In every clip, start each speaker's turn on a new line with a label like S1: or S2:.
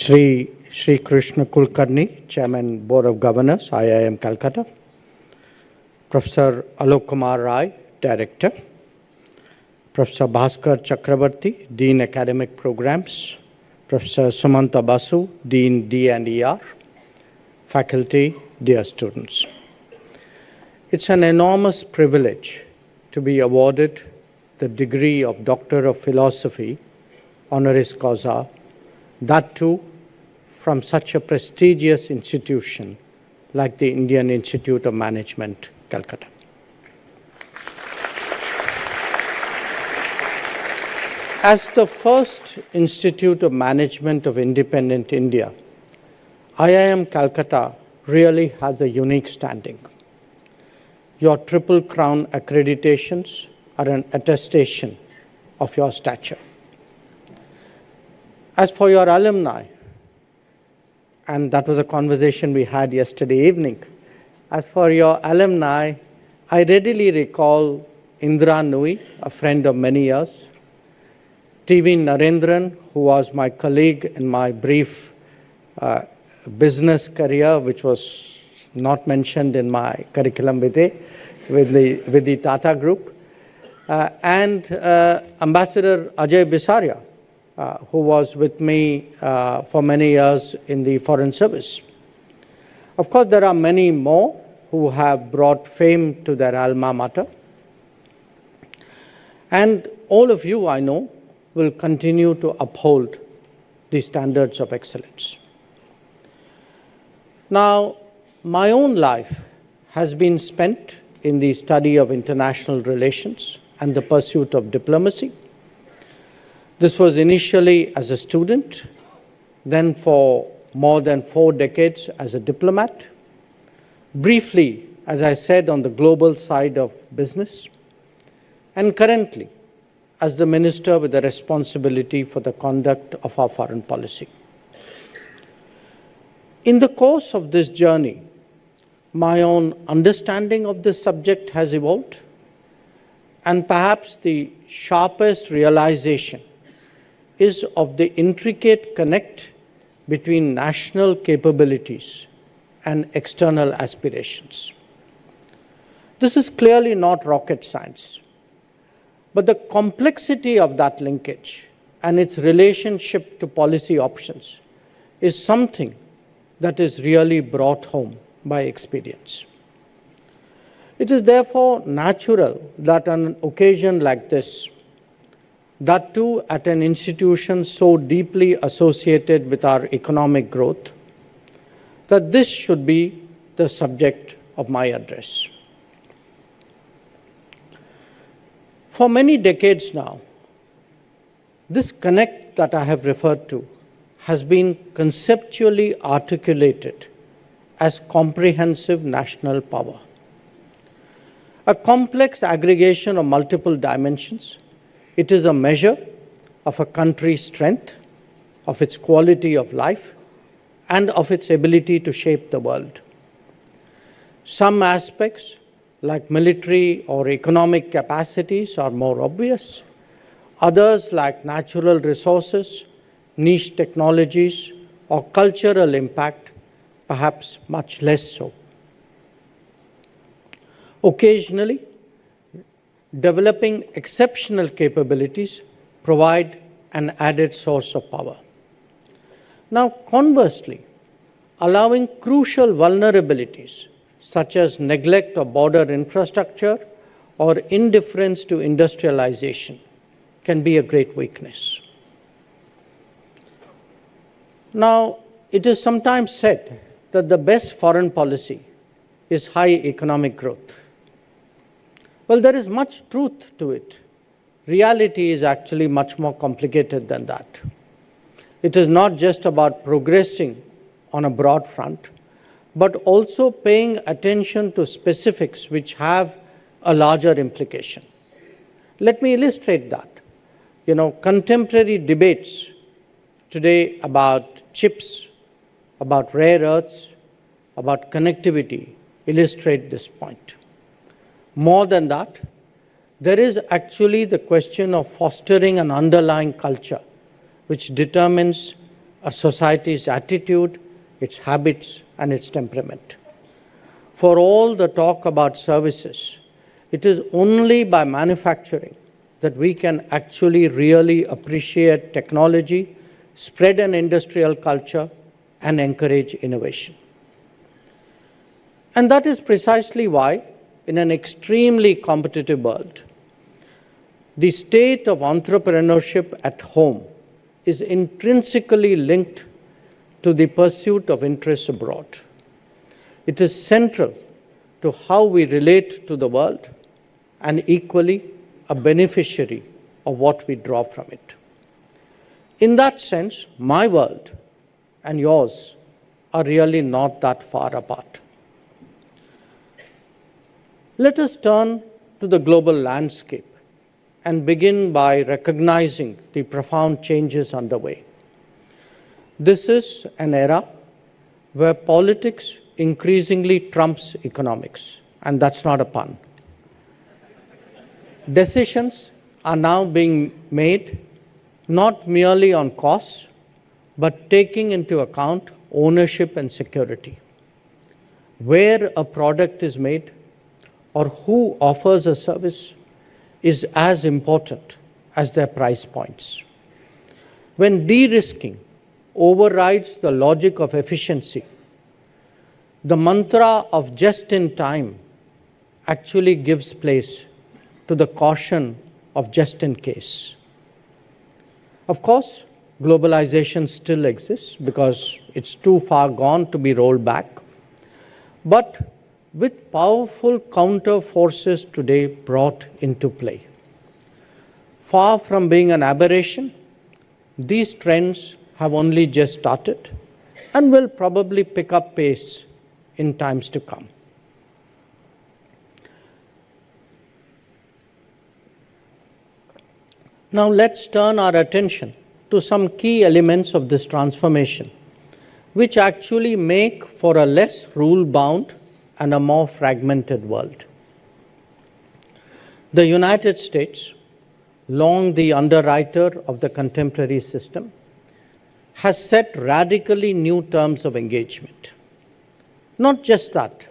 S1: Shri Krishna Kulkarni, Chairman, Board of Governors, IIM Calcutta. Professor Alok Kumar Rai, Director. Professor Bhaskar Chakrabarti, Dean Academic Programs. Professor Sumanta Basu, Dean D&ER. Faculty, dear students. It's an enormous privilege to be awarded the degree of Doctor of Philosophy, honoris causa, that too from such a prestigious institution like the Indian Institute of Management, Calcutta. As the first Institute of Management of independent India, IIM Calcutta really has a unique standing. Your Triple Crown accreditations are an attestation of your stature. As for your alumni, and that was a conversation we had yesterday evening, as for your alumni, I readily recall Indra Nui, a friend of many years, TV Narendran, who was my colleague in my brief business career, which was not mentioned in my curriculum vitae with the Tata Group, and Ambassador Ajay Bisaria, who was with me for many years in the Foreign Service. Of course, there are many more who have brought fame to their alma mater. And all of you, I know, will continue to uphold the standards of excellence. Now, my own life has been spent in the study of international relations and the pursuit of diplomacy. This was initially as a student, then for more than 4 decades as a diplomat, briefly, as I said, on the global side of business, and currently as the minister with the responsibility for the conduct of our foreign policy. In the course of this journey, my own understanding of this subject has evolved, and perhaps the sharpest realization is of the intricate connect between national capabilities and external aspirations. This is clearly not rocket science, but the complexity of that linkage and its relationship to policy options is something that is really brought home by experience. It is therefore natural that on an occasion like this, that too at an institution so deeply associated with our economic growth, that this should be the subject of my address. For many decades now, this connect that I have referred to has been conceptually articulated as comprehensive national power. A complex aggregation of multiple dimensions, it is a measure of a country's strength, of its quality of life, and of its ability to shape the world. Some aspects, like military or economic capacities, are more obvious. Others, like natural resources, niche technologies, or cultural impact, perhaps much less so. Occasionally, developing exceptional capabilities provide an added source of power. Now, conversely, allowing crucial vulnerabilities such as neglect of border infrastructure or indifference to industrialization can be a great weakness. Now, it is sometimes said that the best foreign policy is high economic growth. Well, there is much truth to it. Reality is actually much more complicated than that. It is not just about progressing on a broad front, but also paying attention to specifics which have a larger implication. Let me illustrate that. Contemporary debates today about chips, about rare earths, about connectivity illustrate this point. More than that, there is actually the question of fostering an underlying culture which determines a society's attitude, its habits, and its temperament. For all the talk about services, it is only by manufacturing that we can actually really appreciate technology, spread an industrial culture, and encourage innovation. And that is precisely why, in an extremely competitive world, the state of entrepreneurship at home is intrinsically linked to the pursuit of interests abroad. It is central to how we relate to the world and equally a beneficiary of what we draw from it. In that sense, my world and yours are really not that far apart. Let us turn to the global landscape and begin by recognizing the profound changes underway. This is an era where politics increasingly trumps economics, and that's not a pun. Decisions are now being made not merely on costs, but taking into account ownership and security. Where a product is made or who offers a service is as important as their price points. When de-risking overrides the logic of efficiency, the mantra of just in time actually gives place to the caution of just in case. Of course, globalization still exists because it's too far gone to be rolled back. But with powerful counter forces today brought into play, far from being an aberration, these trends have only just started and will probably pick up pace in times to come. Now let's turn our attention to some key elements of this transformation, which actually make for a less rule-bound and a more fragmented world. The United States, long the underwriter of the contemporary system, has set radically new terms of engagement. Not just that,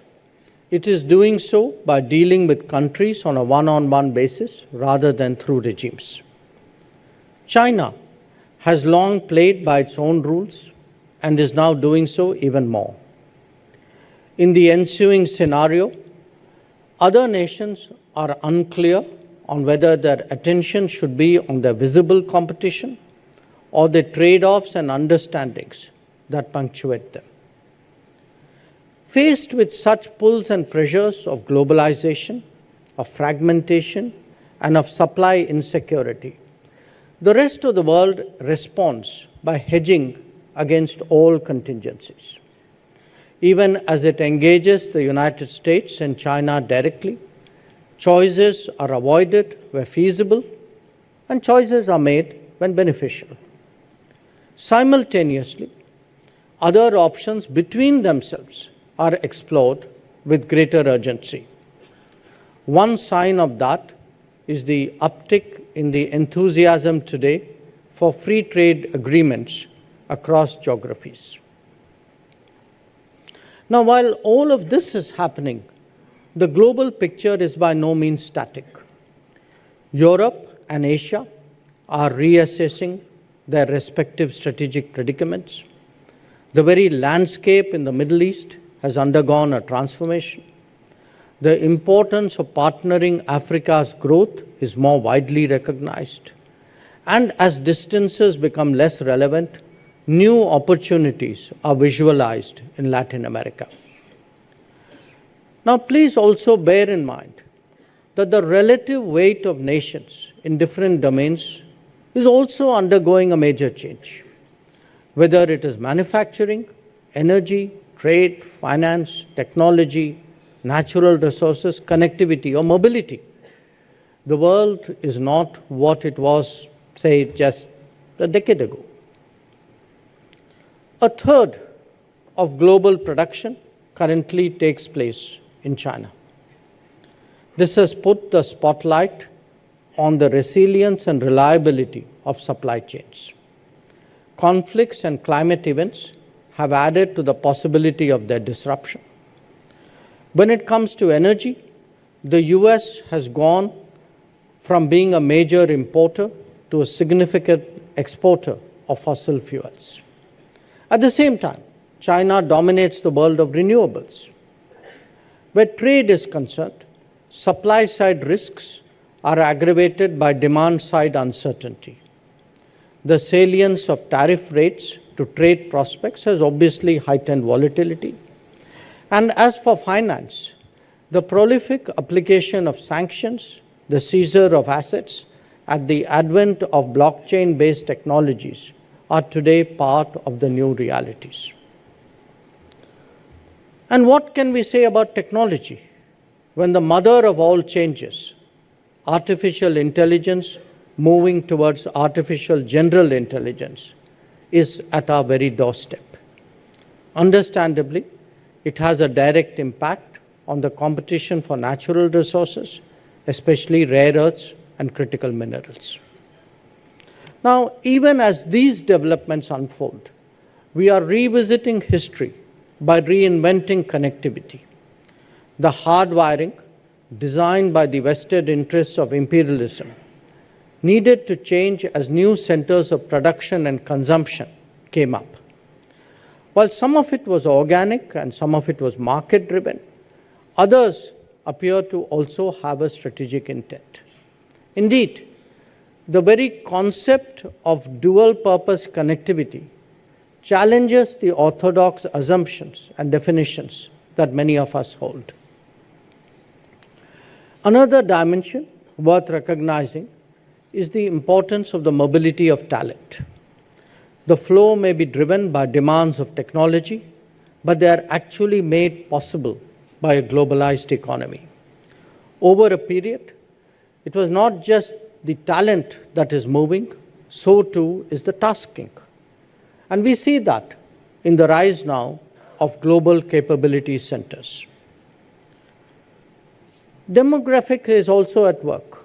S1: it is doing so by dealing with countries on a one-on-one basis rather than through regimes. China has long played by its own rules and is now doing so even more. In the ensuing scenario, other nations are unclear on whether their attention should be on the visible competition or the trade-offs and understandings that punctuate them. Faced with such pulls and pressures of globalization, of fragmentation, and of supply insecurity, the rest of the world responds by hedging against all contingencies. Even as it engages the United States and China directly, choices are avoided where feasible, and choices are made when beneficial. Simultaneously, other options between themselves are explored with greater urgency. One sign of that is the uptick in the enthusiasm today for free trade agreements across geographies. Now, while all of this is happening, the global picture is by no means static. Europe and Asia are reassessing their respective strategic predicaments. The very landscape in the Middle East has undergone a transformation. The importance of partnering Africa's growth is more widely recognized. And as distances become less relevant, new opportunities are visualized in Latin America. Now, please also bear in mind that the relative weight of nations in different domains is also undergoing a major change. Whether it is manufacturing, energy, trade, finance, technology, natural resources, connectivity, or mobility, the world is not what it was, say, just a decade ago. A third of global production currently takes place in China. This has put the spotlight on the resilience and reliability of supply chains. conflicts and climate events have added to the possibility of their disruption. When it comes to energy, the US has gone from being a major importer to a significant exporter of fossil fuels. At the same time, China dominates the world of renewables. Where trade is concerned, supply-side risks are aggravated by demand-side uncertainty. The salience of tariff rates to trade prospects has obviously heightened volatility. And as for finance, the prolific application of sanctions, the seizure of assets, and the advent of blockchain-based technologies are today part of the new realities. And what can we say about technology when the mother of all changes, artificial intelligence moving towards artificial general intelligence, is at our very doorstep? Understandably, it has a direct impact on the competition for natural resources, especially rare earths and critical minerals. Now, even as these developments unfold, we are revisiting history by reinventing connectivity. The hardwiring, designed by the vested interests of imperialism, needed to change as new centers of production and consumption came up. While some of it was organic and some of it was market-driven, others appear to also have a strategic intent. Indeed, the very concept of dual-purpose connectivity challenges the orthodox assumptions and definitions that many of us hold. Another dimension worth recognizing is the importance of the mobility of talent. The flow may be driven by demands of technology, but they are actually made possible by a globalized economy. Over a period, it was not just the talent that is moving, so too is the tasking. And we see that in the rise now of global capability centers. Demographic is also at work,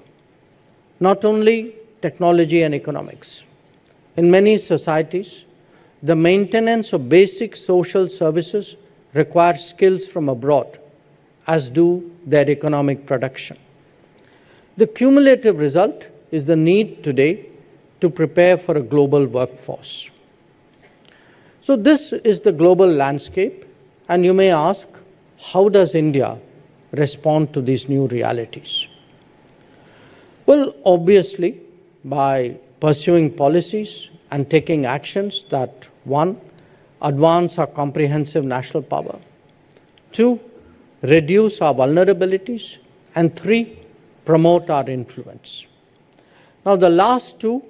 S1: not only technology and economics. In many societies, the maintenance of basic social services requires skills from abroad, as do their economic production. The cumulative result is the need today to prepare for a global workforce. So this is the global landscape, and you may ask, how does India respond to these new realities? Well, obviously, by pursuing policies and taking actions that, one, advance our comprehensive national power, two, reduce our vulnerabilities, and three, promote our influence. Now, the last two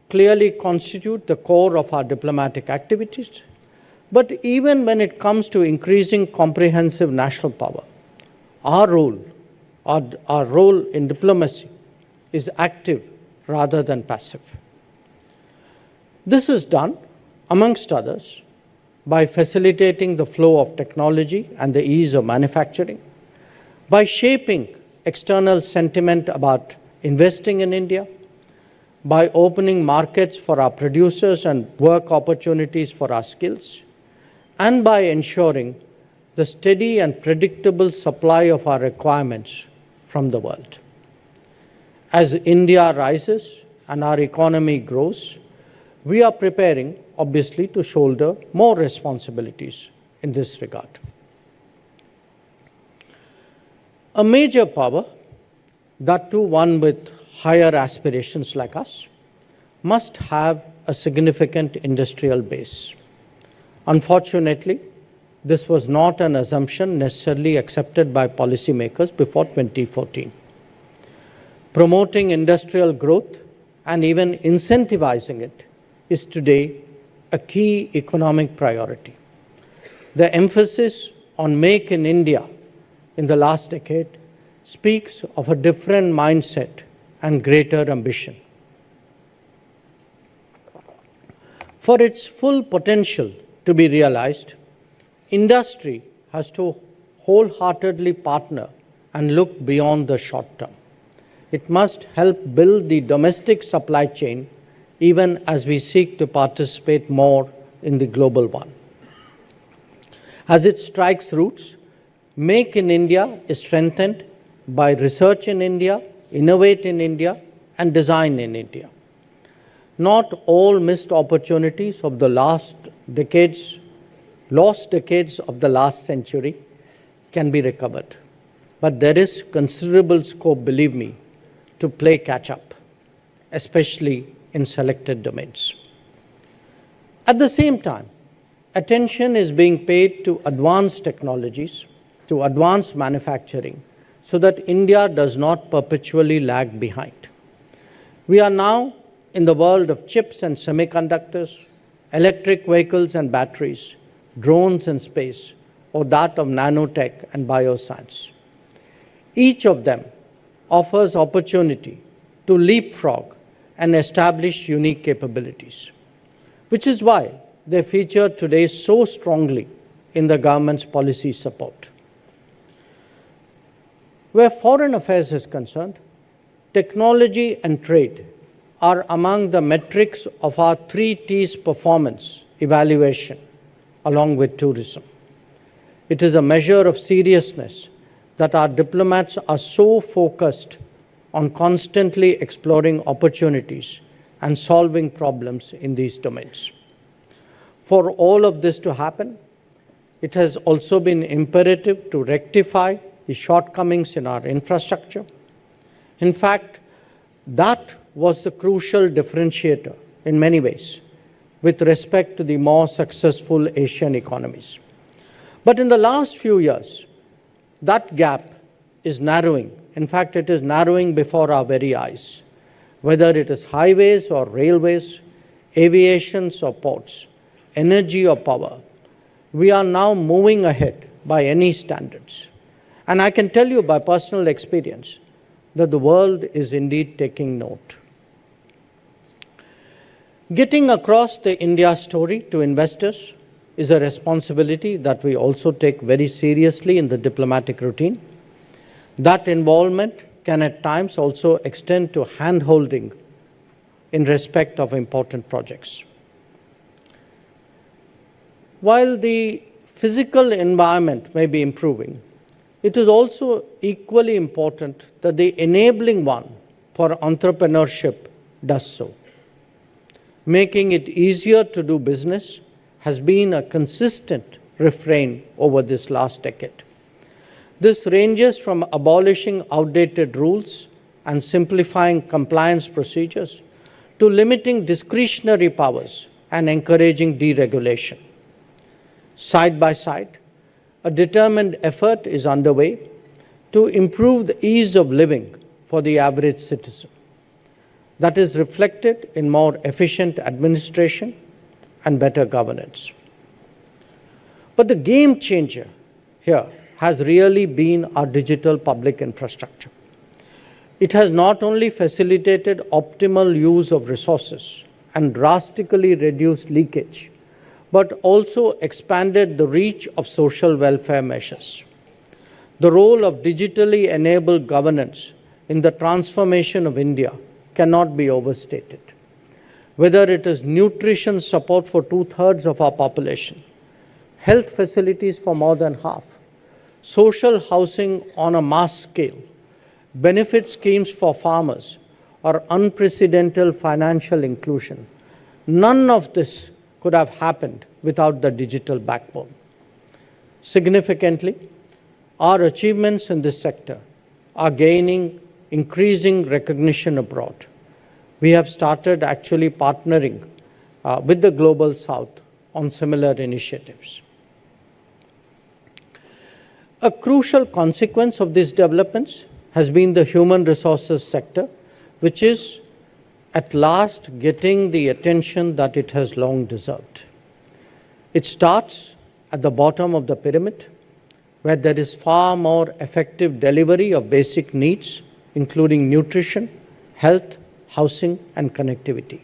S1: clearly constitute the core of our diplomatic activities, but even when it comes to increasing comprehensive national power, our role in diplomacy is active rather than passive. This is done, amongst others, by facilitating the flow of technology and the ease of manufacturing, by shaping external sentiment about investing in India, by opening markets for our producers and work opportunities for our skills, and by ensuring the steady and predictable supply of our requirements from the world. As India rises and our economy grows, we are preparing, obviously, to shoulder more responsibilities in this regard. A major power, that too one with higher aspirations like us, must have a significant industrial base. Unfortunately, this was not an assumption necessarily accepted by policymakers before 2014. Promoting industrial growth and even incentivizing it is today a key economic priority. The emphasis on Make in India in the last decade speaks of a different mindset and greater ambition. For its full potential to be realized, industry has to wholeheartedly partner and look beyond the short term. It must help build the domestic supply chain even as we seek to participate more in the global one. As it strikes roots, Make in India is strengthened by research in India, innovate in India, and design in India. Not all missed opportunities of the lost decades of the last century can be recovered. But there is considerable scope, believe me, to play catch up, especially in selected domains. At the same time, attention is being paid to advanced technologies, to advanced manufacturing, so that India does not perpetually lag behind. We are now in the world of chips and semiconductors, electric vehicles and batteries, drones and space, or that of nanotech and bioscience. Each of them offers opportunity to leapfrog and establish unique capabilities, which is why they feature today so strongly in the government's policy support. Where foreign affairs is concerned, technology and trade are among the metrics of our 3 T's performance evaluation, along with tourism. It is a measure of seriousness that our diplomats are so focused on constantly exploring opportunities and solving problems in these domains. For all of this to happen, it has also been imperative to rectify the shortcomings in our infrastructure. In fact, that was the crucial differentiator in many ways with respect to the more successful Asian economies. But in the last few years, that gap is narrowing. In fact, it is narrowing before our very eyes. Whether it is highways or railways, aviations or ports, energy or power, we are now moving ahead by any standards. And I can tell you by personal experience that the world is indeed taking note. Getting across the India story to investors is a responsibility that we also take very seriously in the diplomatic routine. That involvement can at times also extend to hand-holding in respect of important projects. While the physical environment may be improving, it is also equally important that the enabling one for entrepreneurship does so. Making it easier to do business has been a consistent refrain over this last decade. This ranges from abolishing outdated rules and simplifying compliance procedures to limiting discretionary powers and encouraging deregulation. Side by side, a determined effort is underway to improve the ease of living for the average citizen. That is reflected in more efficient administration and better governance. But the game changer here has really been our digital public infrastructure. It has not only facilitated optimal use of resources and drastically reduced leakage, but also expanded the reach of social welfare measures. The role of digitally enabled governance in the transformation of India cannot be overstated. Whether it is nutrition support for 2/3 of our population, health facilities for more than half, social housing on a mass scale, benefit schemes for farmers, or unprecedented financial inclusion, none of this could have happened without the digital backbone. Significantly, our achievements in this sector are gaining increasing recognition abroad. We have started actually partnering with the Global South on similar initiatives. A crucial consequence of these developments has been the human resources sector, which is at last getting the attention that it has long deserved. It starts at the bottom of the pyramid, where there is far more effective delivery of basic needs, including nutrition, health, housing, and connectivity.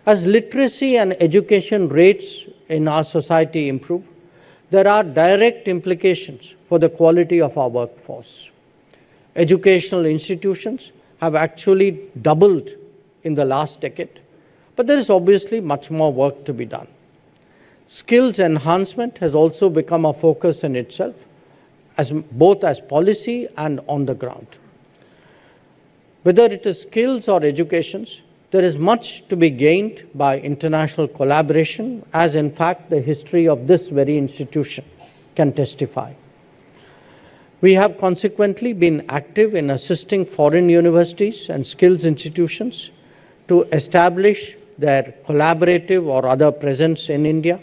S1: As literacy and education rates in our society improve, there are direct implications for the quality of our workforce. Educational institutions have actually doubled in the last decade, But there is obviously much more work to be done. Skills enhancement has also become a focus in itself, both as policy and on the ground. Whether it is skills or educations, there is much to be gained by international collaboration, as in fact the history of this very institution can testify. We have consequently been active in assisting foreign universities and skills institutions to establish their collaborative or other presence in India.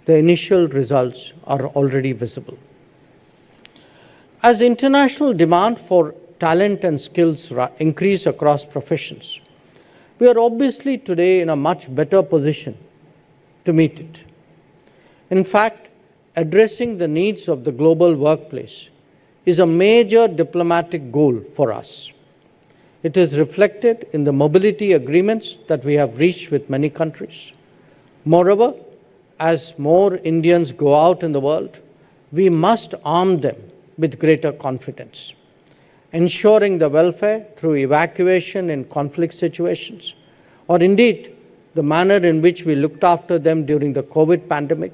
S1: The initial results are already visible. As international demand for talent and skills increase across professions, we are obviously today in a much better position to meet it. In fact, addressing the needs of the global workplace is a major diplomatic goal for us. It is reflected in the mobility agreements that we have reached with many countries. Moreover, as more Indians go out in the world, we must arm them with greater confidence, ensuring the welfare through evacuation in conflict situations, or indeed the manner in which we looked after them during the COVID pandemic.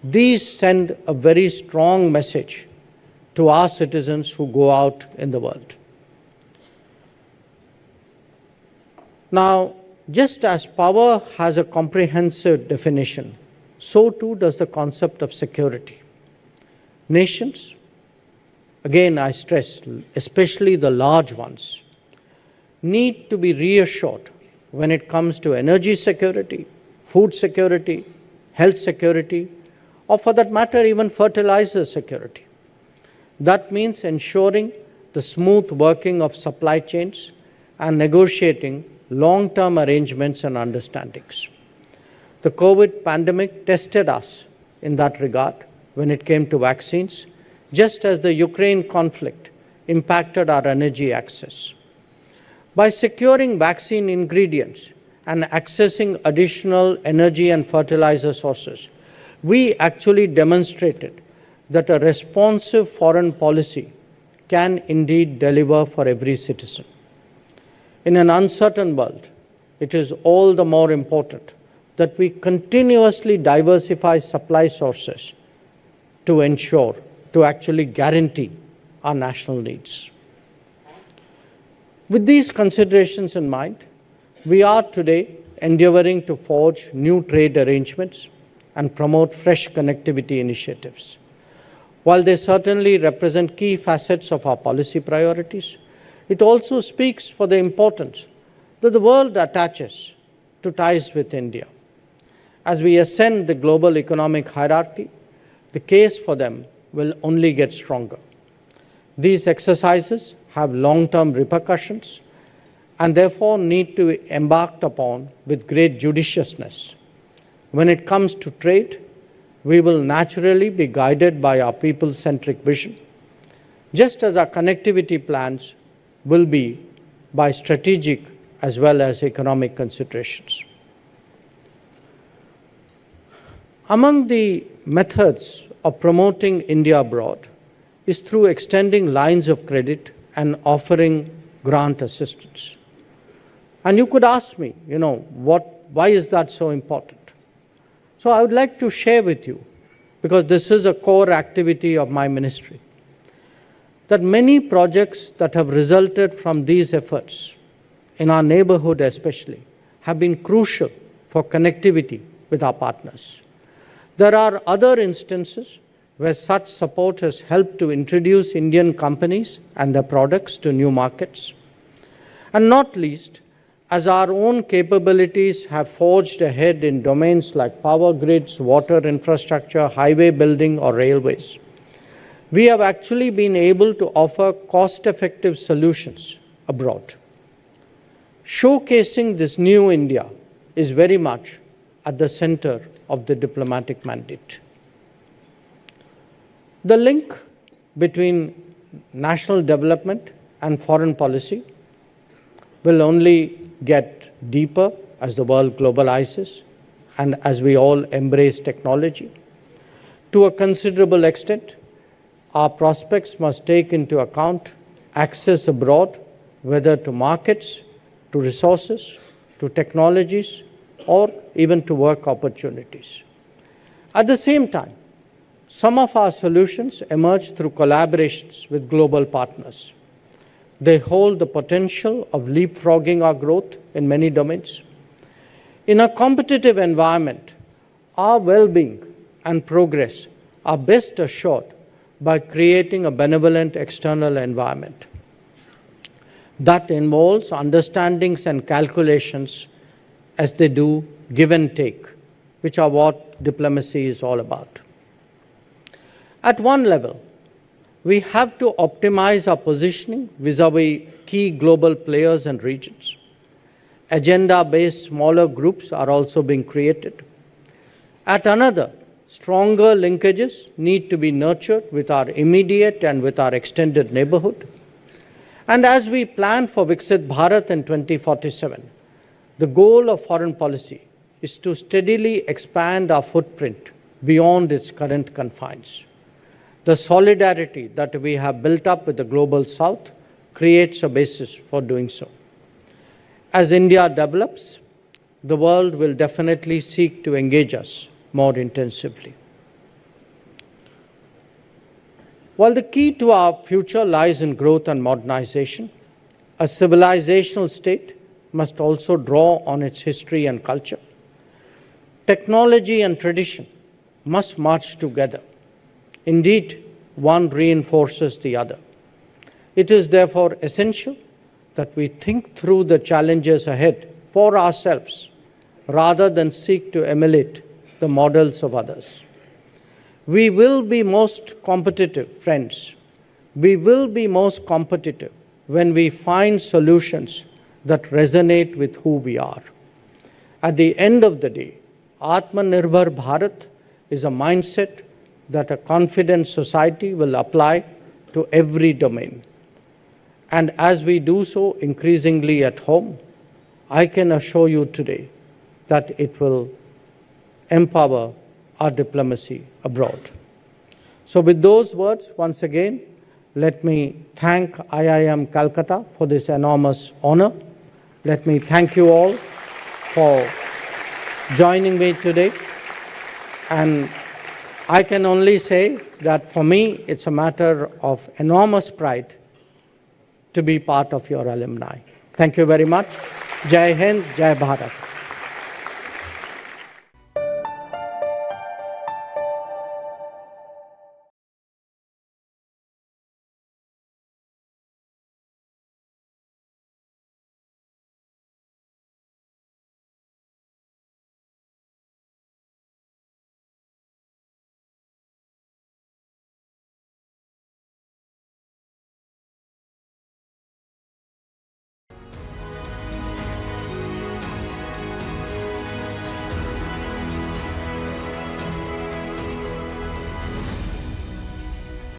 S1: These send a very strong message to our citizens who go out in the world. Now, just as power has a comprehensive definition, so too does the concept of security. Nations, again I stress, especially the large ones, need to be reassured when it comes to energy security, food security, health security, or for that matter even fertilizer security. That means ensuring the smooth working of supply chains and negotiating long-term arrangements and understandings. The COVID pandemic tested us in that regard when it came to vaccines, just as the Ukraine conflict impacted our energy access. By securing vaccine ingredients and accessing additional energy and fertilizer sources, we actually demonstrated that a responsive foreign policy can indeed deliver for every citizen. In an uncertain world, it is all the more important that we continuously diversify supply sources to ensure, to actually guarantee our national needs. With these considerations in mind, we are today endeavoring to forge new trade arrangements and promote fresh connectivity initiatives. While they certainly represent key facets of our policy priorities, it also speaks for the importance that the world attaches to ties with India. As we ascend the global economic hierarchy, the case for them will only get stronger. These exercises have long-term repercussions and therefore need to be embarked upon with great judiciousness. When it comes to trade, we will naturally be guided by our people-centric vision, just as our connectivity plans will be by strategic as well as economic considerations. Among the methods of promoting India abroad is through extending lines of credit and offering grant assistance. And you could ask me, why is that so important? So I would like to share with you, because this is a core activity of my ministry, that many projects that have resulted from these efforts, in our neighborhood especially, have been crucial for connectivity with our partners. There are other instances where such support has helped to introduce Indian companies and their products to new markets. And not least, as our own capabilities have forged ahead in domains like power grids, water infrastructure, highway building, or railways, we have actually been able to offer cost-effective solutions abroad. Showcasing this new India is very much at the center of the diplomatic mandate. The link between national development and foreign policy will only get deeper as the world globalizes and as we all embrace technology. To a considerable extent, our prospects must take into account access abroad, whether to markets, to resources, to technologies, or even to work opportunities. At the same time, some of our solutions emerge through collaborations with global partners. They hold the potential of leapfrogging our growth in many domains. In a competitive environment, our well-being and progress are best assured by creating a benevolent external environment that involves understandings and calculations as they do give and take, which are what diplomacy is all about. At one level, we have to optimize our positioning vis-à-vis key global players and regions. Agenda-based smaller groups are also being created. At another, stronger linkages need to be nurtured with our immediate and with our extended neighborhood. And as we plan for Viksit Bharat in 2047, the goal of foreign policy is to steadily expand our footprint beyond its current confines. The solidarity that we have built up with the Global South creates a basis for doing so. As India develops, the world will definitely seek to engage us more intensively. While the key to our future lies in growth and modernization, a civilizational state must also draw on its history and culture. Technology and tradition must march together. Indeed, one reinforces the other. It is therefore essential that we think through the challenges ahead for ourselves rather than seek to emulate the models of others. We will be most competitive, friends. We will be most competitive when we find solutions that resonate with who we are. At the end of the day, Atmanirbhar Bharat is a mindset that a confident society will apply to every domain. And as we do so increasingly at home, I can assure you today that it will empower our diplomacy abroad. So with those words, once again, let me thank IIM Calcutta for this enormous honor. Let me thank you all for joining me today. And I can only say that for me, it's a matter of enormous pride to be part of your alumni. Thank you very much. Jai Hind, Jai Bharat.